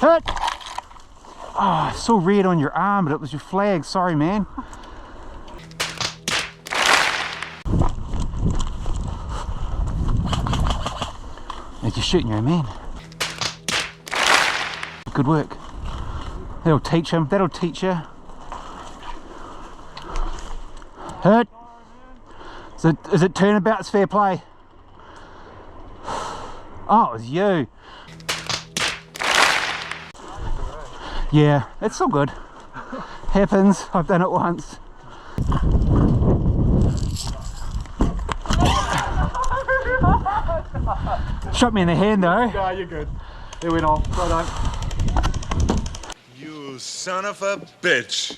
Hit! Oh, I saw red on your arm, but it was your flag. Sorry, man. You're shooting your man. Good work. That'll teach him. That'll teach you. Hit. Is it turnabout's fair play? Oh, it was you. Yeah, it's so good. Happens. I've done it once. Shot me in the hand though. No, you're good. It went off. Well done. You son of a bitch.